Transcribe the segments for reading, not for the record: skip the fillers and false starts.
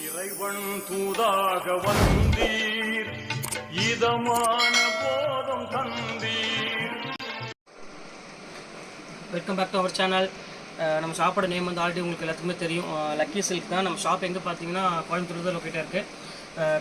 இறைவன் தூதாக வந்தீர், இதமான போதம் தந்தீர். Welcome back to our channel. நம்ம ஷாப்போட நேம் வந்து ஆல்ரெடி உங்களுக்கு எல்லாத்துக்குமே தெரியும், லக்கி சில்க் தான். நம்ம ஷாப் எங்கே பார்த்தீங்கன்னா கோயம்புத்தூர் தான் லொக்கேட்டாக இருக்குது.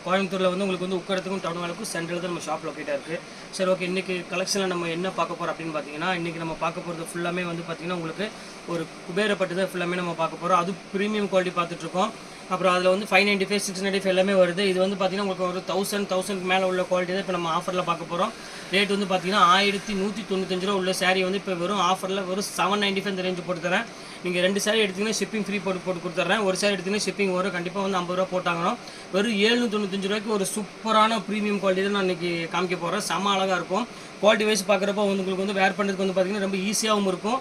கோயம்புத்தூரில் வந்து உங்களுக்கு வந்து உக்கடத்துக்கும் டவுன் வேலைக்கும் சென்ட்ரல் தான் நம்ம ஷாப் லொக்கேட்டாக இருக்குது. சரி, ஓகே, இன்றைக்கி கலெக்ஷனில் நம்ம என்ன பார்க்க போகிறோம் அப்படின்னு பார்த்தீங்கன்னா, இன்றைக்கி நம்ம பார்க்க போகிறது ஃபுல்லாமே வந்து பார்த்திங்கன்னா உங்களுக்கு ஒரு குபேரப்பட்டு தான் ஃபுல்லாமே நம்ம பார்க்க போகிறோம். அது ப்ரீமியம் குவாலிட்டி பார்த்துட்ருக்கோம். அப்புறம் அதில் வந்து 595, 695 எல்லாமே வருது. இது வந்து பார்த்திங்கன்னா உங்களுக்கு ஒரு 1000 மேலே உள்ள குவாலிட்டி தான் இப்போ நம்ம ஆஃபரில் பார்க்க போகிறோம். ரேட் வந்து பார்த்திங்கன்னா 1195 ரூபா உள்ள சாரீ வந்து இப்போ வெறும் ஆஃபரில் வெறும் 795 இந்த ரேஞ்சு போட்டு தரேன். நீங்கள் 2 சாரீ எடுத்திங்கன்னா ஷிப்பிங் ஃப்ரீ போட்டு கொடுத்துட்றேன். ஒரு சாரீ எடுத்திங்கன்னா ஷிப்பிங் வரும், கண்டிப்பாக வந்து 50 ரூபா போட்டாங்கணும். வெறும் 795 ரூபாய்க்கு ஒரு சூப்பரான ப்ரீமியம் குவாலிட்டி தான் நான் இன்றைக்கி காமிக்க போகிறேன். செம்ம அழகாக இருக்கும். குவாலிட்டி வைஸ் பார்க்குறப்போ வந்து உங்களுக்கு வந்து வேர் பண்ணுறதுக்கு வந்து பார்த்திங்கன்னா ரொம்ப ஈஸியாகவும் இருக்கும்.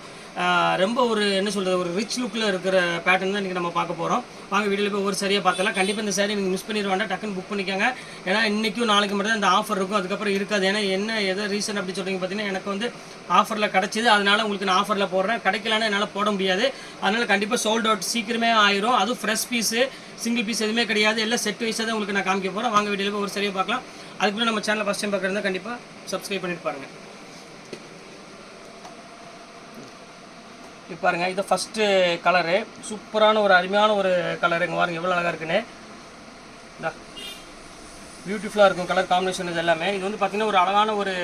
ரொம்ப ஒரு என்ன சொல்கிறது, ஒரு ரிச் லுக்கில் இருக்கிற பேட்டர்ன் தான் இன்றைக்கி நம்ம பார்க்க போகிறோம். வாங்க வீடியோவில் போய் ஒரு சரியாக பார்த்தலாம். கண்டிப்பாக இந்த சாரீ நீங்கள் மிஸ் பண்ணிட வேண்டாம், டக்குன்னு புக் பண்ணிக்கோங்க. ஏன்னா இன்றைக்கும் நாளைக்கு மட்டும் தான் இந்த ஆஃபர் இருக்கும், அதுக்கப்புறம் இருக்காது. ஏன்னா என்ன எதை ரீசன் அப்படி சொல்கிறீங்க பார்த்தீங்கன்னா, எனக்கு வந்து ஆஃபரில் கிடச்சிது, அதனால் உங்களுக்கு நான் ஆஃபரில் போடுறேன். கிடைக்கலான்னு என்னால் போட முடியாது, அதனால் கண்டிப்பாக சோல்ட் அவுட் சீக்கிரமே ஆயிரும். அதுவும் ஃப்ரெஷ் பீஸு, சிங்கிள் பீஸ் எதுவுமே கிடையாது, எல்லாம் செட் வைஸாக தான் உங்களுக்கு நான் காமிக்க போகிறேன். வாங்க வீடியோவில் போய் ஒரு சரியாக பார்க்கலாம். அதுக்குள்ளே நம்ம சேனலை ஃபஸ்ட் டைம் பார்க்குறதா கண்டிப்பாக சப்ஸ்கிரைப் பண்ணிட்டு பாருங்கள். இப்போ பாருங்கள், இது ஃபஸ்ட்டு கலரு, சூப்பரான ஒரு அருமையான ஒரு கலரு. இங்கே பாருங்கள் எவ்வளோ அழகாக இருக்குன்னு. இந்த பியூட்டிஃபுல்லாக இருக்கும் கலர் காம்பினேஷன். இது எல்லாமே இது வந்து பார்த்திங்கன்னா ஒரு அழகான ஒரு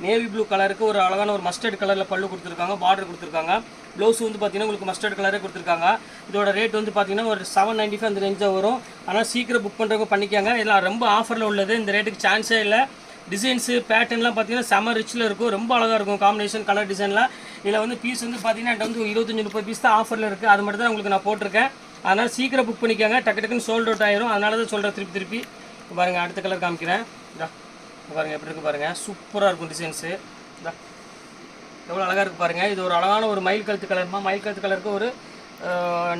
நேவி ப்ளூ கலருக்கு ஒரு அழகான ஒரு மஸ்டர்ட் கலரில் பல்லு கொடுத்துருக்காங்க, பார்டர் கொடுத்துருக்காங்க. ப்ளவுஸ் வந்து பார்த்திங்கன்னா உங்களுக்கு மஸ்டர்ட் கலரே கொடுத்துருக்காங்க. இதோட ரேட் வந்து பார்த்திங்கன்னா ஒரு 795 அந்த ரேஞ்சாக வரும். ஆனால் சீக்கிரம் புக் பண்ணுறவங்க பண்ணிக்காங்க. இதெல்லாம் ரொம்ப ஆஃபரில் உள்ளது, இந்த ரேட்டுக்கு சான்ஸே இல்லை. டிசைன்ஸு பேட்டர்ன்லாம் பார்த்திங்கன்னா செம ரிச்சில் இருக்கும், ரொம்ப அழகாக இருக்கும் காம்பினேஷன் கலர் டிசைன்லாம். இதில் வந்து பீஸ் வந்து பார்த்திங்கன்னா என்கிட்ட வந்து 25-30 பீஸ் தான் ஆஃபரில் இருக்குது. அது மட்டும் தான் உங்களுக்கு நான் போட்டிருக்கேன். அதனால் சீக்கிரம் புக் பண்ணிக்காங்க, டக்குன்னு சோல்ட் அவுட் ஆயிரும். அதனால தான் சொல்கிறேன் திருப்பி. பாருங்கள், அடுத்த கலர் காமிக்கிறேன். பாருங்கள் எப்படி இருக்குது பாருங்கள், சூப்பராக இருக்கும் டிசைன்ஸு. எவ்வளோ அழகாக இருக்குது பாருங்கள். இது ஒரு அழகான ஒரு மயில் கழுத்து கலர்மா, மயில் கழுத்து கலருக்கு ஒரு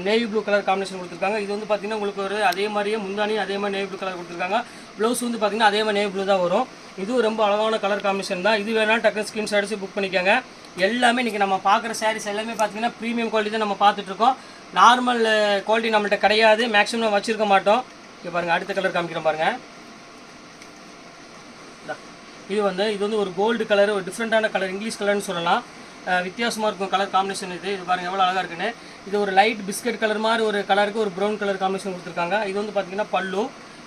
நேவி ப்ளூ கலர் காம்பினேஷன் கொடுத்துருக்காங்க. இது வந்து பார்த்திங்கன்னா உங்களுக்கு ஒரு அதே மாதிரியே முந்தானி அதே மாதிரி நேவி ப்ளூ கலர் கொடுத்துருக்காங்க. ப்ளவுஸ் வந்து பார்த்திங்கன்னா அதே மாதிரி நேவி ப்ளூ தான் வரும். இதுவும் ரொம்ப அழகான கலர் காம்பினேஷன் தான். இது வேணால் டக்குனு ஸ்க்ரீன்ஷாட் அடிச்சு புக் பண்ணிக்கோங்க. எல்லாமே இன்றைக்கி நம்ம பார்க்குற சாரீஸ் எல்லாமே பார்த்திங்கன்னா ப்ரீமியம் குவாலிட்டி தான் நம்ம பார்த்துட்ருக்கோம். நார்மல் குவாலிட்டி நம்மள்கிட்ட கிடையாது, மேக்ஸிமம் நம்ம வச்சுருக்க மாட்டோம். இப்போ பாருங்கள், அடுத்த கலர் காமிக்கிறோம் பாருங்கள். இது வந்து ஒரு கோல்டு கலர், ஒரு டிஃப்ரெண்ட்டான கலர், இங்கிலீஷ் கலர்னு சொல்லலாம். வித்தியாசமாக இருக்கும் கலர் காம்பினேஷன். இது பாருங்கள் எவ்வளோ அழகாக இருக்குன்னு. இது ஒரு லைட் பிஸ்கட் கலர் மாதிரி ஒரு கலருக்கு ஒரு ப்ரௌன் கலர் காம்பினேஷன் கொடுத்துருக்காங்க. இது வந்து பார்த்திங்கன்னா பல்லு,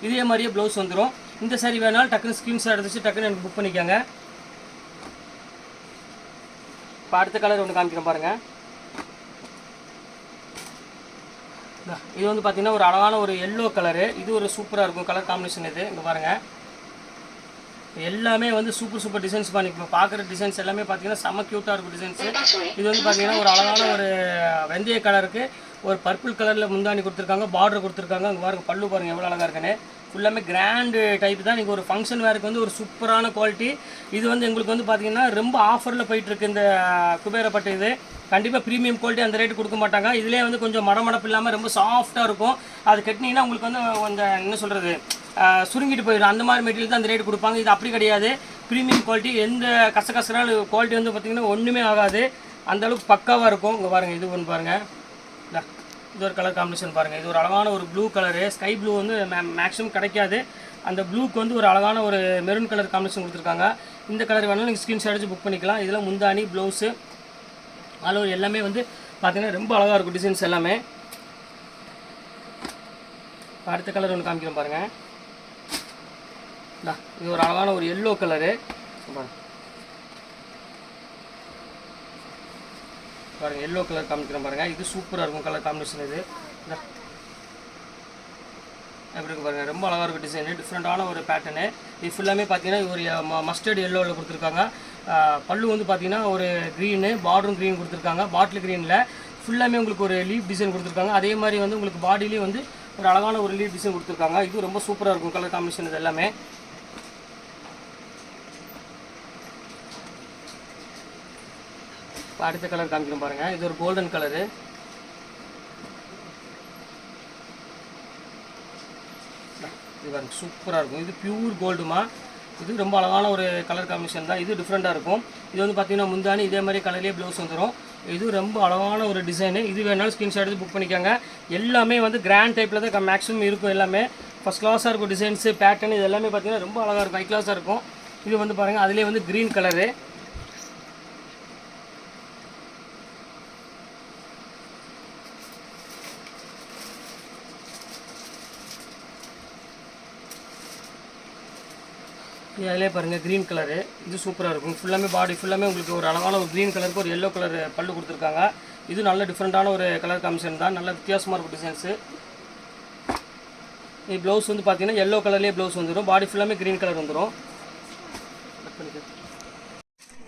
இதே மாதிரியே ப்ளவுஸ் வந்துடும். இந்த சாரி வேணாலும் டக்குன்னு ஸ்க்ரீன்ஷாட் எடுத்துச்சு டக்குன்னு எனக்கு புக் பண்ணிக்கோங்க. இப்போ அடுத்த கலர் ஒன்று காமிக்கிறேன் பாருங்கள். இது வந்து பார்த்திங்கன்னா ஒரு அழகான ஒரு எல்லோ கலரு. இது ஒரு சூப்பராக இருக்கும் கலர் காம்பினேஷன். இது இங்கே பாருங்கள், எல்லாமே வந்து சூப்பர் டிசைன்ஸ் பண்ணி பார்க்குற டிசைன்ஸ் எல்லாமே பார்த்தீங்கன்னா செம்ம க்யூட்டாக இருக்கும் டிசைன்ஸு. இது வந்து பார்த்தீங்கன்னா ஒரு அழகான ஒரு வெந்தய கலருக்கு ஒரு பர்பிள் கலரில் முந்தானி கொடுத்துருக்காங்க, பார்டர் கொடுத்துருக்காங்க. அங்கே பாருங்கள் பல்லு பாருங்கள் எவ்வளோ அழகாக இருக்குன்னு. ஃபுல்லாமே கிராண்டு டைப் தான். நீங்கள் ஒரு ஃபங்க்ஷன் வேருக்கு வந்து ஒரு சூப்பரான குவாலிட்டி. இது வந்து எங்களுக்கு வந்து பார்த்திங்கன்னா ரொம்ப ஆஃபரில் போயிட்டுருக்கு இந்த குபேரப்பட்டு. இது கண்டிப்பாக ப்ரீமியம் குவாலிட்டி அந்த ரேட்டு கொடுக்க மாட்டாங்க. இதிலே வந்து கொஞ்சம் மடமடப்பு இல்லாமல் ரொம்ப சாஃப்டாக இருக்கும். அது கட்டினீங்கன்னா உங்களுக்கு வந்து அந்த என்ன சொல்கிறது, சுருங்கிட்டு போயிடும். அந்த மாதிரி மெட்டீரியல் தான் அந்த ரேட்டு கொடுப்பாங்க. இது அப்படி கிடையாது, ப்ரீமியம் குவாலிட்டி. எந்த கசகசனால குவாலிட்டி வந்து பார்த்திங்கன்னா ஒன்றுமே ஆகாது, அந்தளவுக்கு பக்காவாக இருக்கும். இங்கே பாருங்கள், இது ஒன்று பாருங்கள், இது ஒரு கலர் காம்பினேஷன் பாருங்கள். இது ஒரு அழகான ஒரு ப்ளூ கலரு, ஸ்கை ப்ளூ வந்து மேக்ஸிமம் கிடைக்காது. அந்த ப்ளூக்கு வந்து ஒரு அழகான ஒரு மெரூன் கலர் காம்பினேஷன் கொடுத்துருக்காங்க. இந்த கலர் வேணாலும் நீங்கள் ஸ்க்ரீன்ஷாட் அடிச்சு புக் பண்ணிக்கலாம். இதில் முந்தானி ப்ளவுஸு ஆல் எல்லாமே வந்து பார்த்திங்கன்னா ரொம்ப அழகாக இருக்கும் டிசைன்ஸ் எல்லாமே. அடுத்த கலர் ஒன்று காமிக்கிறோம் பாருங்கள். இது ஒரு அழகான ஒரு எல்லோ கலரு பாருங்கள், எல்லோ கலர் காமிக்கிறோம் பாருங்கள். இது சூப்பராக இருக்கும் கலர் காம்பினேஷன். இது எப்படி இருக்கு பாருங்கள், ரொம்ப அழகாக இருக்கும் டிசைனு, டிஃப்ரெண்ட்டான ஒரு பேட்டர்னு. இது ஃபுல்லாமே பார்த்தீங்கன்னா ஒரு மஸ்டர்ட் எல்லோவில் கொடுத்துருக்காங்க. பல்லு வந்து பார்த்தீங்கன்னா ஒரு க்ரீனு, பார்டரும் க்ரீன் கொடுத்துருக்காங்க. பாட்டில் க்ரீனில் ஃபுல்லாமே உங்களுக்கு ஒரு லீஃப் டிசைன் கொடுத்துருக்காங்க. அதே மாதிரி வந்து உங்களுக்கு பாடியிலேயே வந்து ஒரு அழகான ஒரு லீஃப் டிசைன் கொடுத்துருக்காங்க. இது ரொம்ப சூப்பராக இருக்கும் கலர் காம்பினேஷன். இது எல்லாமே அடுத்த கலர் காமிக்கிறோம் பாருங்கள். இது ஒரு கோல்டன் கலரு. இது பாருங்க சூப்பராக இருக்கும். இது பியூர் கோல்டுமா. இது ரொம்ப அழகான ஒரு கலர் காம்பினேஷன் தான். இது டிஃப்ரெண்ட்டாக இருக்கும். இது வந்து பார்த்திங்கன்னா முந்தானி இதே மாதிரி கலர்லேயே ப்ளவுஸ் வந்துடும். இது ரொம்ப அழகான ஒரு டிசைனு. இது வேணாலும் ஸ்க்ரீன்ஷாட் எடுத்து புக் பண்ணிக்கோங்க. எல்லாமே வந்து கிராண்ட் டைப்பில் தான் மேக்ஸிமம் இருக்கும். எல்லாமே ஃபஸ்ட் கிளாஸாக இருக்கும். டிசைன்ஸு பேட்டர்ன் இது எல்லாமே பார்த்தீங்கன்னா ரொம்ப அழகாக இருக்கும், ஹை கிளாஸாக இருக்கும். இது வந்து பாருங்கள், அதிலே வந்து க்ரீன் கலரு. இது அதிலே பாருங்கள் க்ரீன் கலரு. இது சூப்பராக இருக்கும். ஃபுல்லாமே பாடி ஃபுல்லாமே உங்களுக்கு ஒரு அழகான ஒரு க்ரீன் கலருக்கு ஒரு எல்லோ கலர் பல்லு கொடுத்துருக்காங்க. இது நல்ல டிஃப்ரெண்ட்டான ஒரு கலர் காம்பினேஷன் தான். நல்ல வித்தியாசமாக இருக்கும் டிசைன்ஸு. இது ப்ளவுஸ் வந்து பார்த்தீங்கன்னா எல்லோ கலர்லேயே ப்ளவுஸ் வந்துடும். பாடி ஃபுல்லாமே க்ரீன் கலர் வந்துடும்.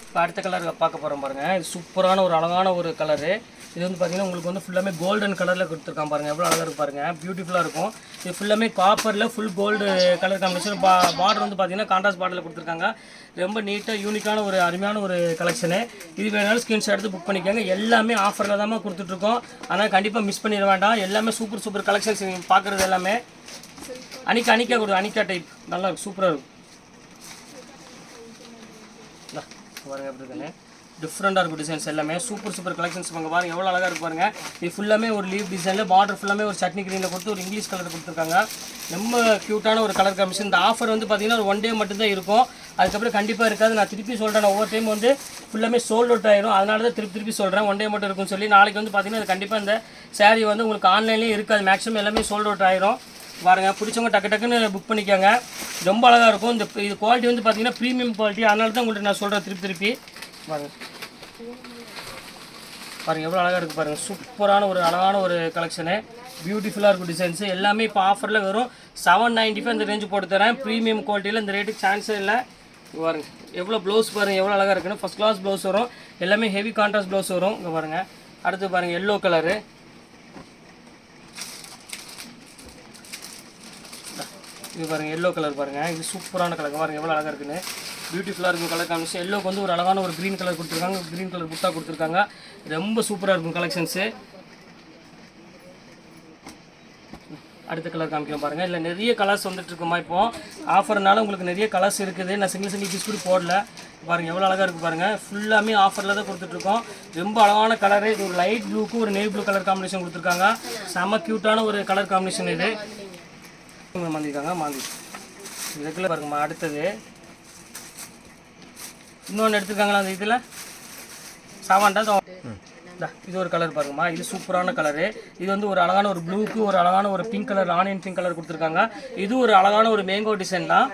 இப்போ அடுத்த கலர் பார்க்க போகிறோம் பாருங்கள். இது சூப்பரான ஒரு அழகான ஒரு கலரு. இது வந்து பார்த்திங்கன்னா உங்களுக்கு வந்து ஃபுல்லாமே கோல்டன் கலரில் கொடுத்துருக்கான் பாருங்கள். எவ்வளோ அழகாக இருக்குது பாருங்கள், பியூட்டிஃபுல்லாக இருக்கும். இது ஃபுல்லாமே காப்பரில் full gold colour combination. Border வந்து பார்த்திங்கன்னா கான்ட்ராஸ்ட் பார்டரில் கொடுத்துருக்காங்க. ரொம்ப நீட்டாக யூனிக்கான ஒரு அருமையான ஒரு கலெக்ஷனு. இது வேணாலும் ஸ்க்ரீன்ஷாட் எடுத்து புக் பண்ணிக்கோங்க. எல்லாமே ஆஃபரில் தான் கொடுத்துட்ருக்கோம். ஆனால் கண்டிப்பாக மிஸ் பண்ணிட வேண்டாம். எல்லாமே சூப்பர் கலெக்ஷன்ஸ் நீங்கள் பார்க்குறது எல்லாமே அனிக்கா கொடுக்கும். அனிக்கா டைப் நல்லா இருக்கும், சூப்பராக இருக்கும். பாருங்கள் எப்படி இருக்குன்னு டிஃப்ரெண்ட்டாக இருக்கும் டிசைன்ஸ் எல்லாமே. சூப்பர் கலெக்ஷன்ஸ் பாருங்க. பாருங்கள் எவ்வளோ அழகாக இருக்குது பாருங்கள். இது ஃபுல்லாமே ஒரு லீவ் டிசைனில் பார்டர் ஃபுல்லாமே ஒரு சட்னி க்ரீனில் கொடுத்து ஒரு இங்கிலீஷ் கலர் கொடுத்துருக்காங்க. ரொம்ப க்யூட்டான ஒரு கலர் காம்பினேஷன். இந்த ஆஃபர் வந்து பார்த்திங்கன்னா ஒரு 1 டே மட்டும்தான் இருக்கும். அதுக்கப்புறம் கண்டிப்பாக இருக்காது. நான் திருப்பி சொல்கிறேன், நான் ஒவ்வொரு டைம் வந்து ஃபுல்லாமே சோல்ட் அவுட் ஆயிரும். அதனால தான் திருப்பி சொல்கிறேன் 1 டே மட்டும் இருக்கும்னு சொல்லி. நாளைக்கு வந்து பார்த்திங்கன்னா அது கண்டிப்பாக இந்த சாரீ வந்து உங்களுக்கு ஆன்லைன்லேயும் இருக்காது. மேக்ஸிமம் எல்லாமே சோல்ட் அவுட் ஆயிரும். பாருங்கள், பிடிச்சவங்க டக்குன்னு புக் பண்ணிக்கோங்க. ரொம்ப அழகாக இருக்கும். இது குவாலிட்டி வந்து பார்த்திங்கன்னா ப்ரீமியம் குவாலிட்டி. அதனால தான் உங்கள்கிட்ட நான் சொல்கிறேன் திருப்பி பாருங்கள். எவ்வளோ அழகாக இருக்குது பாருங்கள். சூப்பரான ஒரு அழகான ஒரு கலெக்ஷனு. பியூட்டிஃபுல்லாக இருக்கும் டிசைன்ஸு. எல்லாமே இப்போ ஆஃபரில் வெறும் 795 இந்த ரேஞ்சு போட்டு தரேன். ப்ரீமியம் குவாலிட்டியில் இந்த ரேட்டுக்கு சான்ஸே இல்லை. பாருங்கள் எவ்வளோ ப்ளவுஸ் பாருங்கள் எவ்வளோ அழகாக இருக்குன்னு. ஃபஸ்ட் கிளாஸ் ப்ளவுஸ் வரும். எல்லாமே ஹெவி கான்ட்ராஸ்ட் ப்ளவுஸ் வரும். இங்கே பாருங்கள். அடுத்து பாருங்கள் எல்லோ கலரு. இது பாருங்கள் எல்லோ கலர் பாருங்கள். இது சூப்பரான கலர் பாருங்கள் எவ்வளோ அழகாக இருக்குன்னு. பியூட்டிஃபுல்லாக இருக்கும் கலர் காம்பினேஷன். எல்லோக்கு வந்து ஒரு அழகான ஒரு க்ரீன் கலர் கொடுத்துருக்காங்க. க்ரீன் கலர் புட்டா கொடுத்துருக்காங்க. ரொம்ப சூப்பராக இருக்கும் கலெக்ஷன்ஸு. அடுத்த கலர் காமிக்கிறோம் பாருங்கள். இல்லை நிறைய கலர்ஸ் வந்துட்டு இருக்குமா இப்போ ஆஃபர்னால உங்களுக்கு நிறைய கலர்ஸ் இருக்குது. நான் சிங்கிள் பீஸ் கூட போடல. பாருங்கள் எவ்வளோ அழகாக இருக்குது பாருங்கள். ஃபுல்லாமே ஆஃபரில் தான் கொடுத்துட்ருக்கோம். ரொம்ப அழகான கலரு. இது ஒரு லைட் ப்ளூக்கு ஒரு நேவி ப்ளூ கலர் காம்பினேஷன் கொடுத்துருக்காங்க. செம்ம க்யூட்டான ஒரு கலர் காம்பினேஷன். இது மாந்திருக்காங்க இதுக்குள்ள பாருங்கம்மா. அடுத்தது இன்னொன்று எடுத்துருக்காங்களா அந்த இதில் சாவான்டா. இது ஒரு கலர் பாருங்கம்மா. இது சூப்பரான கலரு. இது வந்து ஒரு அழகான ஒரு ப்ளூக்கு ஒரு அழகான ஒரு pink colour onion pink colour கொடுத்துருக்காங்க. இது ஒரு அழகான ஒரு மேங்கோ டிசைன் தான்.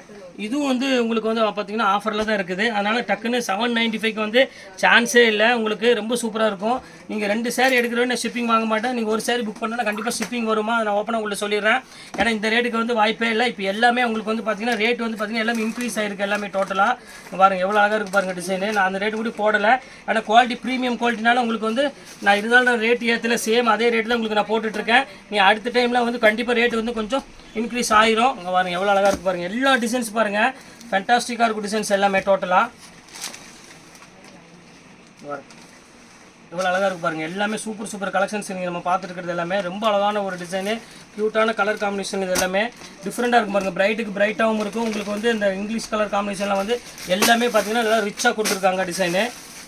இதுவும் வந்து உங்களுக்கு வந்து பார்த்தீங்கன்னா ஆஃபரில் தான் இருக்குது. அதனால் டக்குன்னு 795 வந்து சான்ஸே இல்லை. உங்களுக்கு ரொம்ப சூப்பராக இருக்கும். நீங்கள் 2 சேரீ எடுக்கிறோன்னு நான் ஷிப்பிங் வாங்க மாட்டேன். நீங்கள் ஒரு சேரீ புக் பண்ணால் கண்டிப்பாக ஷிப்பிங் வருமா, நான் ஓப்பனாக உங்களுக்கு சொல்லிடுறேன். ஏன்னா இந்த ரேட்டுக்கு வந்து வாய்ப்பே இல்லை. இப்போ எல்லாமே உங்களுக்கு வந்து பார்த்தீங்கன்னா ரேட் வந்து பார்த்தீங்கன்னா எல்லாமே இன்க்ரீஸ் ஆகிருக்கு எல்லாமே டோட்டலாக. பாருங்கள் எவ்வளோ அழகாக இருக்குது பாருங்கள் டிசைனு. நான் அந்த ரேட்டு கூட போடலை. ஆனால் குவாலிட்டி ப்ரீமியம் குவாலிட்டினால உங்களுக்கு வந்து நான் இருந்தாலும் நான் ரேட் ஏற்றல. சேம் அதே ரேட்டு தான் உங்களுக்கு நான் போட்டுட்ருக்கேன். நீ அடுத்த டைமில் வந்து கண்டிப்பாக ரேட்டு வந்து கொஞ்சம் இன்க்ரீஸ் ஆயிரும். அங்கே பாருங்கள் எவ்வளோ அழகாக இருக்குது பாருங்கள். எல்லா டிசைன்ஸ் பாருங்கள் ஃபேண்டாஸ்டிக்காக இருக்கும் டிசைன்ஸ் எல்லாமே டோட்டலாக. எவ்வளோ அழகாக இருக்குது பாருங்கள். எல்லாமே சூப்பர் கலெக்ஷன்ஸ் நீங்கள் நம்ம பார்த்துட்டு இருக்கிறது எல்லாமே ரொம்ப அழகான ஒரு டிசைனு. க்யூட்டான கலர் காம்பினேஷன். இது எல்லாமே டிஃப்ரெண்ட்டாக இருக்கும் பாருங்கள். பிரைட்டுக்கு பிரைட்டாகவும் இருக்கும். உங்களுக்கு வந்து இந்த இங்கிலீஷ் கலர் காம்பினேஷன்லாம் வந்து எல்லாமே பார்த்தீங்கன்னா நல்லா ரிச்சாக கொடுத்துருக்காங்க டிசைனு.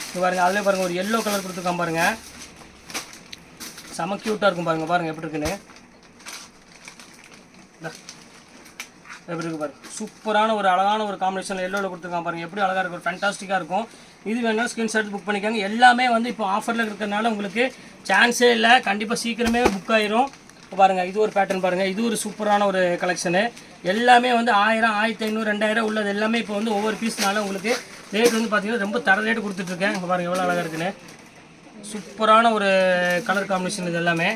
இது பாருங்கள். அதிலே பாருங்கள் ஒரு எல்லோ கலர் கொடுத்துருக்காங்க பாருங்கள். செம க்யூட்டாக இருக்கும் பாருங்கள் எப்படி இருக்குன்னு. எப்படி இருக்குது பாருங்கள். சூப்பரான ஒரு அழகான ஒரு காம்பினேஷன் எல்லோவில் கொடுத்துருக்காங்க பாருங்கள். எப்படி அழகாக இருக்கும், ஃபேண்டாஸ்டிக்காக இருக்கும். இது வேணாலும் ஸ்க்ரீன்ஷாட் புக் பண்ணிக்கோங்க. எல்லாமே வந்து இப்போ ஆஃபரில் இருக்கிறதுனால உங்களுக்கு சான்ஸே இல்லை. கண்டிப்பாக சீக்கிரமே புக் ஆயிரும். பாருங்கள் இது ஒரு பேட்டர்ன் பாருங்கள். இது ஒரு சூப்பரான ஒரு கலெக்ஷனு. எல்லாமே வந்து 1000, 1500, 2000 உள்ளது எல்லாமே இப்போ வந்து ஒவ்வொரு பீஸ்னால உங்களுக்கு ரேட் வந்து பார்த்தீங்கன்னா ரொம்ப தர ரேட்டு கொடுத்துட்ருக்கேன். இங்கே பாருங்கள் எவ்வளோ அழகாக இருக்குன்னு. சூப்பரான ஒரு கலர் காம்பினேஷன் இது எல்லாமே.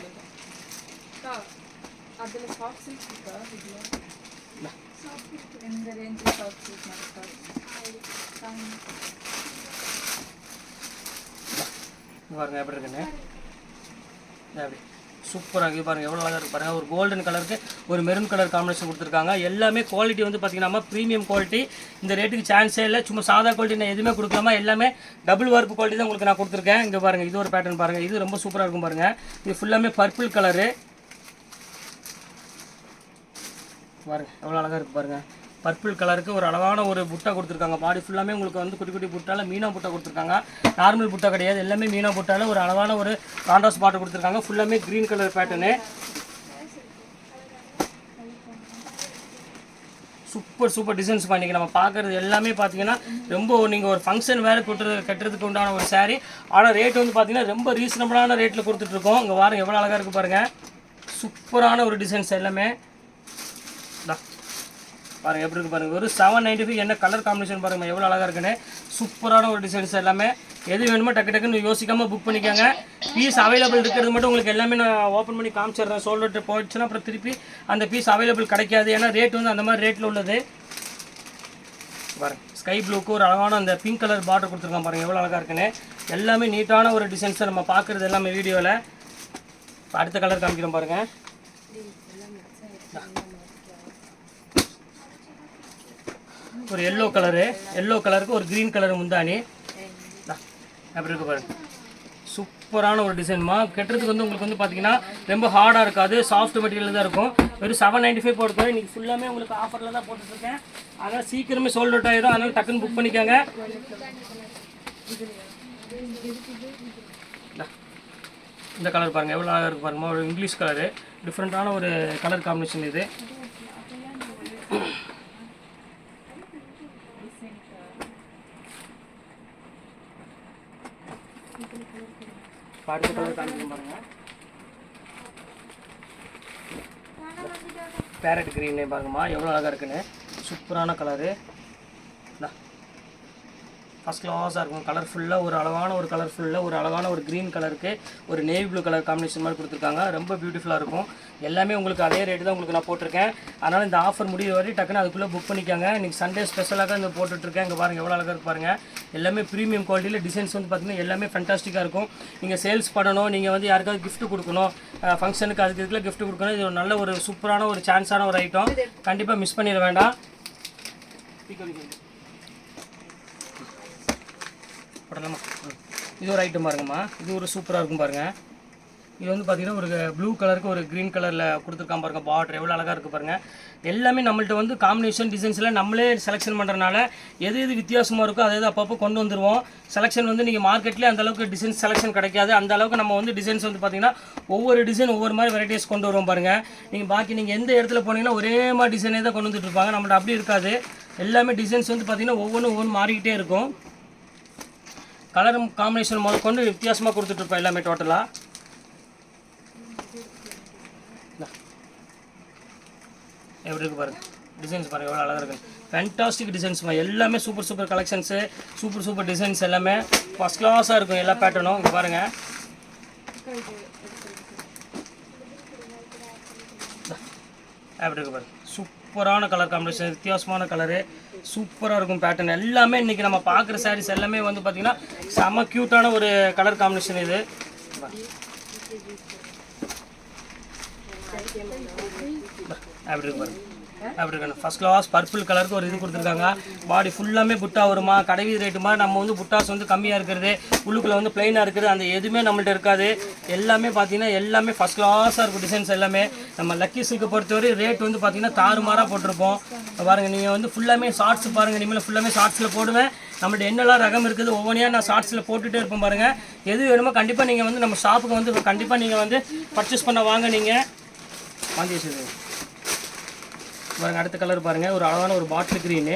பாருங்க எப்படி இருக்குன்னு. அப்படி சூப்பராக இருக்குது பாருங்கள். எவ்வளோ அழகாக இருக்குது பாருங்கள். ஒரு கோல்டன் கலருக்கு ஒரு மெரூன் கலர் காம்பினேஷன் கொடுத்துருக்காங்க. எல்லாமே குவாலிட்டி வந்து பார்த்திங்கன்னா ப்ரீமியம் குவாலிட்டி. இந்த ரேட்டுக்கு சான்ஸே இல்லை. சும்மா சாதா குவாலிட்டி நான் எதுவுமே கொடுக்கலாமா. எல்லாமே டபுள் ஒர்க் குவாலிட்டி தான் உங்களுக்கு நான் கொடுத்துருக்கேன். இங்கே பாருங்கள் இது ஒரு பேட்டர்ன் பாருங்கள். இது ரொம்ப சூப்பராக இருக்கும் பாருங்கள். இது ஃபுல்லாமே பர்பிள் கலரு. பாருங்கள் எவ்வளோ அழகாக இருக்குது பாருங்கள். பர்பிள் கலருக்கு ஒரு அழகான ஒரு புட்டா கொடுத்துருக்காங்க. பாடி ஃபுல்லாமே உங்களுக்கு வந்து குட்டி குட்டி புட்டால மீனா புட்டா கொடுத்துருக்காங்க. நார்மல் புட்டா கிடையாது, எல்லாமே மீனா புட்டால ஒரு அழகான ஒரு கான்ட்ராஸ்ட் பார்டர் கொடுத்துருக்காங்க. ஃபுல்லாமே green colour pattern. Super designs பண்ணிக்க நம்ம பார்க்குறது எல்லாமே பார்த்தீங்கன்னா ரொம்ப நீங்கள் ஒரு ஃபங்க்ஷன் வேறு கட்டுறதுக்கு உண்டான ஒரு சாரீ. ஆனால் ரேட் வந்து பார்த்தீங்கன்னா ரொம்ப ரீசனபிளான ரேட்டில் கொடுத்துட்ருக்கோம். இங்கே பாருங்கள் எவ்வளோ அழகாக இருக்குது பாருங்கள். சூப்பரான ஒரு டிசைன்ஸ் எல்லாமே பாருங்கள் எப்படி இருக்குது பாருங்கள். ஒரு 795 என்ன கலர் காம்பினேஷன் பாருங்கள் எவ்வளோ அழகாக இருக்குன்னு. சூப்பரான ஒரு டிசைன்ஸ் எல்லாமே. எது வேணுமோ டக்குன்னு யோசிக்காமல் புக் பண்ணிக்கோங்க. பீஸ் அவைலபிள் இருக்கிறது மட்டும் உங்களுக்கு எல்லாமே நான் ஓப்பன் பண்ணி காமிச்சிடுறேன். சோல்ட் போயிடுச்சுன்னா அப்புறம் திருப்பி அந்த பீஸ் அவைலபிள் கிடைக்காது. ஏன்னா ரேட் வந்து அந்த மாதிரி ரேட்டில் உள்ளது. பாருங்கள் ஸ்கை ப்ளூக்கு ஒரு அழகான அந்த பிங்க் கலர் பார்டர் கொடுத்துருக்கான் பாருங்கள் எவ்வளோ அழகாக இருக்குன்னு. எல்லாமே நீட்டான ஒரு டிசைன்ஸை நம்ம பார்க்குறது எல்லாமே வீடியோவில். அடுத்த கலர் காமிக்கிறோம் பாருங்கள். ஒரு எல்லோ கலருக்கு ஒரு க்ரீன் கலர் முந்தானி அப்படி இருக்கு பாருங்க. சூப்பரான ஒரு டிசைன்மா. கட்டுறதுக்கு வந்து உங்களுக்கு வந்து பார்த்தீங்கன்னா ரொம்ப ஹார்டாக இருக்காது, சாஃப்ட் மெட்டீரியல் தான் இருக்கும். வெறும் 795 போட்டுருக்கோம். இன்றைக்கி ஃபுல்லாமே உங்களுக்கு ஆஃபரில் தான் போட்டுட்ருக்கேன். அதனால் சீக்கிரமே சோல்ட் அவுட் ஆகிடும். அதனால் டக்குன்னு புக் பண்ணிக்கோங்க. இந்த கலர் பாருங்கள் எவ்வளோ அழகாக இருக்குது பாருங்கம்மா. ஒரு இங்கிலீஷ் கலரு, டிஃப்ரெண்ட்டான ஒரு கலர் காம்பினேஷன் இது. அடுத்த கலர் காமிக்கணும் பாருங்கள். பேரட் க்ரீனே பாருங்கம்மா எவ்வளோ அழகாக இருக்குன்னு. சூப்பரான கலரு, ஃபஸ்ட் கிளாஸாக இருக்கும். கலர்ஃபுல்லாக ஒரு அழகான ஒரு க்ரீன் கலருக்கு ஒரு நேவி ப்ளூ கலர் காம்பினேஷன் மாதிரி கொடுத்துருக்காங்க. ரொம்ப பியூட்டிஃபுல்லாக இருக்கும். எல்லாமே உங்களுக்கு அதே ரேட்டு தான் உங்களுக்கு நான் போட்டிருக்கேன். அதனால் இந்த ஆஃபர் முடிய வரை டக்குன்னு அதுக்குள்ளே புக் பண்ணிக்காங்க. இன்றைக்கி சண்டே ஸ்பெஷலாக இந்த போட்டுட்ருக்கேன். இங்கே பாருங்கள் எவ்வளோ அழகாக இருக்கு பாருங்கள். எல்லாமே ப்ரீமியம் குவாலிட்டியில் டிசைன்ஸ் வந்து பார்த்திங்கன்னா எல்லாமே ஃபேண்டாஸ்டிக்காக இருக்கும். நீங்கள் சேல்ஸ் பண்ணணும், நீங்கள் வந்து யாருக்காவது கிஃப்ட் கொடுக்கணும், ஃபங்க்ஷனுக்கு அதுக்கு இதுக்குள்ள கிஃப்ட் கொடுக்கணும். இது ஒரு நல்ல ஒரு சூப்பரான ஒரு சான்ஸான ஒரு ஐட்டம். கண்டிப்பாக மிஸ் பண்ணிட வேண்டாம். போடலாமா? இது ஒரு ஐட்டம் பாருங்கம்மா. இது ஒரு சூப்பராக இருக்கும் பாருங்கள். இது வந்து பார்த்திங்கன்னா ஒரு ப்ளூ கலருக்கு ஒரு க்ரீன் கலரில் கொடுத்துருக்கான் பாருங்கள். பார்டர் எவ்வளோ அழகாக இருக்குது பாருங்கள். எல்லாமே நம்மள்ட்ட வந்து காம்பினேஷன் டிசைன்ஸில் நம்மளே செலெக்ஷன் பண்ணுறதுனால எது வித்தியாசமாக இருக்கோ அதை அப்பப்போ கொண்டு வந்துடுவோம். செலெக்ஷன் வந்து நீங்கள் மார்க்கெட்லேயே அந்தளவுக்கு டிசைன்ஸ் செலெக்ஷன் கிடைக்காது. அந்த அளவுக்கு நம்ம வந்து டிசைன்ஸ் வந்து பார்த்திங்கன்னா ஒவ்வொரு டிசைன் ஒவ்வொரு மாதிரி வெரைட்டிஸ் கொண்டு வருவோம் பாருங்கள். நீங்கள் எந்த இடத்துல போனீங்கன்னா ஒரே மாதிரி டிசைனே தான் கொண்டு வந்துட்டு இருப்பாங்க. நம்மள்ட்ட அப்படி இருக்காது. எல்லாமே டிசைன்ஸ் வந்து பார்த்திங்கன்னா ஒவ்வொன்று மாறிக்கிட்டே இருக்கும். கலர் காம்பினேஷன் முதல் கொண்டு வித்தியாசமாக கொடுத்துட்ருப்போம் எல்லாமே டோட்டலாக. எப்படி இருக்குது பாருங்கள் டிசைன்ஸ் பாருங்கள் எவ்வளோ அழகாக இருக்குது. ஃபேண்டாஸ்டிக் டிசைன்ஸ் எல்லாமே சூப்பர் கலெக்ஷன்ஸு, சூப்பர் டிசைன்ஸ் எல்லாமே ஃபஸ்ட் கிளாஸாக இருக்கும். எல்லா பேட்டர்னும் இங்கே பாருங்கள். எப்படி இருக்குது பாருங்கள். சூப்பரான கலர் காம்பினேஷன், வித்தியாசமான கலரு, சூப்பராக இருக்கும் பேட்டர்ன். எல்லாமே இன்றைக்கி நம்ம பார்க்குற சாரீஸ் எல்லாமே வந்து பார்த்திங்கன்னா செம்ம க்யூட்டான ஒரு கலர் காம்பினேஷன் இது. அப்படி இருக்கு பாருங்க. அப்படி இருக்கணும். ஃபஸ்ட் கிளாஸ் பர்பிள் கலருக்கு ஒரு இது கொடுத்துருக்காங்க. பாடி ஃபுல்லாமே புட்டா வருமா, கடைவி ரேட்டுமா. நம்ம வந்து புட்டாஸ் வந்து கம்மியாக இருக்கிறது, உள்ளுக்குள்ளே வந்து பிளைனாக இருக்குது, அந்த எதுவுமே நம்மள்ட்ட இருக்காது. எல்லாமே பார்த்தீங்கன்னா எல்லாமே ஃபஸ்ட் கிளாஸாக இருக்கும் டிசைன்ஸ் எல்லாமே. நம்ம லக்கி சில்க்கை பொறுத்தவரை ரேட் வந்து பார்த்தீங்கன்னா தாறுமாறாக போட்டிருப்போம் பாருங்கள். நீங்கள் வந்து ஃபுல்லாமே ஷார்ட்ஸ் பாருங்கள். இனிமேல் ஃபுல்லாமே ஷார்ட்ஸில் போடுவேன். நம்மள்ட்ட என்னெல்லாம் ரகம் இருக்குது ஒவ்வொன்றையாக நான் ஷார்ட்ஸில் போட்டுகிட்டே இருப்போம் பாருங்கள். எது வேணுமோ கண்டிப்பாக நீங்கள் வந்து நம்ம ஷாப்புக்கு வந்து கண்டிப்பாக நீங்கள் வந்து பர்ச்சேஸ் பண்ண வாங்க. நீங்கள் வாங்கி வச்சுருங்க பாருங்கள். அடுத்த கலர் பாருங்கள். ஒரு அழகான ஒரு பாட்டில் க்ரீனு,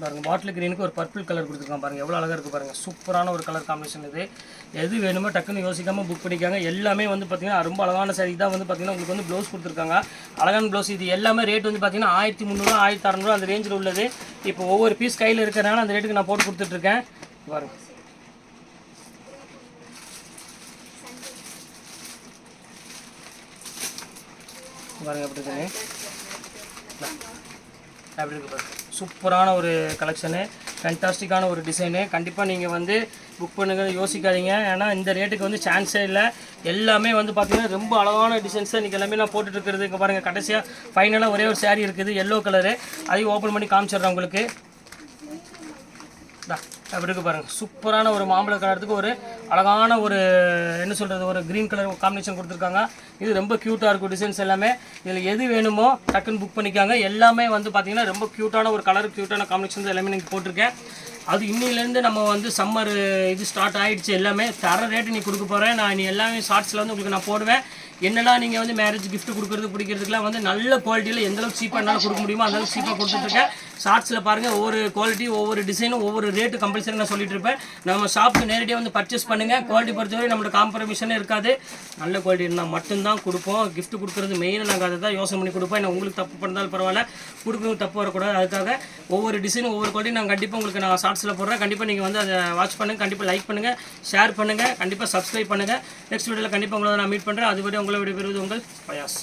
பாருங்கள். பாட்டில் க்ரீனுக்கு ஒரு பர்பிள் கலர் கொடுத்துருக்கான் பாருங்கள். எவ்வளோ அழகாக இருக்குது பாருங்கள். சூப்பரான ஒரு கலர் காம்பினேஷன் இது. எது வேணுமோ டக்குன்னு யோசிக்காமல் புக் பண்ணிக்காங்க. எல்லாமே வந்து பார்த்திங்கன்னா ரொம்ப அழகான சாரி தான். வந்து பார்த்திங்கன்னா உங்களுக்கு வந்து ப்ளவுஸ் கொடுத்துருக்காங்க, அழகான ப்ளவுஸ். இது எல்லாமே ரேட் வந்து பார்த்திங்கன்னா 1300 1600 அந்த ரேஞ்சில் உள்ளது. இப்போ ஒவ்வொரு பீஸ் கையில் இருக்கிறனால அந்த ரேட்டுக்கு நான் போட்டு கொடுத்துட்ருக்கேன் பாருங்கள். பாருங்கள் எப்படி இருக்குன்னு. அப்படி இருக்கு பாருங்கள். சூப்பரான ஒரு கலெக்ஷனு, ஃபேண்டாஸ்டிக்கான ஒரு டிசைனு. கண்டிப்பாக நீங்கள் வந்து புக் பண்ணுங்க, யோசிக்காதீங்க. ஏன்னா இந்த ரேட்டுக்கு வந்து சான்ஸே இல்லை. எல்லாமே வந்து பார்த்திங்கன்னா ரொம்ப அழகான டிசைன்ஸை இன்றைக்கி எல்லாமே நான் போட்டுட்ருக்கிறது. இங்கே பாருங்கள். கடைசியாக ஃபைனலாக ஒரே ஒரு சாரீ இருக்குது எல்லோ கலரு. அதையும் ஓப்பன் பண்ணி காமிச்சிடுறேன் உங்களுக்கு. அப்படி இருக்கு பாருங்கள், சூப்பரான ஒரு மாம்பழ கலருக்கு ஒரு அழகான ஒரு என்ன சொல்கிறது ஒரு க்ரீன் கலர் காம்பினேஷன் கொடுத்துருக்காங்க. இது ரொம்ப க்யூட்டாக இருக்கும் டிசைன்ஸ் எல்லாமே. இதில் எது வேணுமோ டக்குன்னு புக் பண்ணிக்காங்க. எல்லாமே வந்து பார்த்திங்கன்னா ரொம்ப க்யூட்டான ஒரு கலர், க்யூட்டான காம்பினேஷன் எல்லாமே நீங்கள் போட்டிருக்கேன். அது இன்னிலேருந்து நம்ம வந்து சம்மர் இது ஸ்டார்ட் ஆகிடுச்சு. எல்லாமே தர ரேட்டு நீ கொடுக்க போகிறேன். நான் நீ எல்லாமே ஷார்ட்ஸில் வந்து உங்களுக்கு நான் போடுவேன். என்னெல்லாம் நீங்கள் வந்து மேரேஜ் கிஃப்ட் கொடுக்குறது பிடிக்கிறதுக்குலாம் வந்து நல்ல குவாலிட்டியில் எந்தளவுக்கு சீப்பாக என்னால் கொடுக்க முடியுமோ அந்தளவுக்கு சீப்பாக கொடுத்துட்ருக்கேன். ஷார்ட்ஸில் பாருங்கள், ஒவ்வொரு குவாலிட்டி ஒவ்வொரு டிசைனும் ஒவ்வொரு ரேட்டு கம்பல்சரி நான் சொல்லிட்டு இருப்பேன். நம்ம ஷாப்புக்கு நேரடியாக வந்து பர்ச்சேஸ் பண்ணுங்கள். குவாலிட்டி பொறுத்தவரை நம்மளோட காம்ப்ரமைஷனே இருக்காது. நல்ல குவாலிட்டி இருந்தால் மட்டும்தான் கொடுப்போம். கிஃப்ட் கொடுக்குறது மெயினாக நாங்கள் அதை தான் யோசனை பண்ணி கொடுப்போம். ஏன்னா உங்களுக்கு தப்பு பண்ணாலும் பரவாயில்ல, கொடுக்குறவங்க தப்பு வரக்கூடாது. அதுக்காக ஒவ்வொரு டிசைனும் ஒவ்வொரு குவாலிட்டி நான் கண்டிப்பாக உங்களுக்கு நான் ஷார்ட்ஸில் போடுறேன். கண்டிப்பாக நீங்கள் வந்து அதை வாட்ச் பண்ணுங்கள். கண்டிப்பாக லைக் பண்ணுங்கள், ஷேர் பண்ணுங்கள், கண்டிப்பாக சப்ஸ்கிரைப் பண்ணுங்கள். நெக்ஸ்ட் வீடியோவில் கண்டிப்பாக உங்களை நான் மீட் பண்ணுறேன். அதுவரை உங்களை விடைபெறுவது உங்கள் பயாஸ்.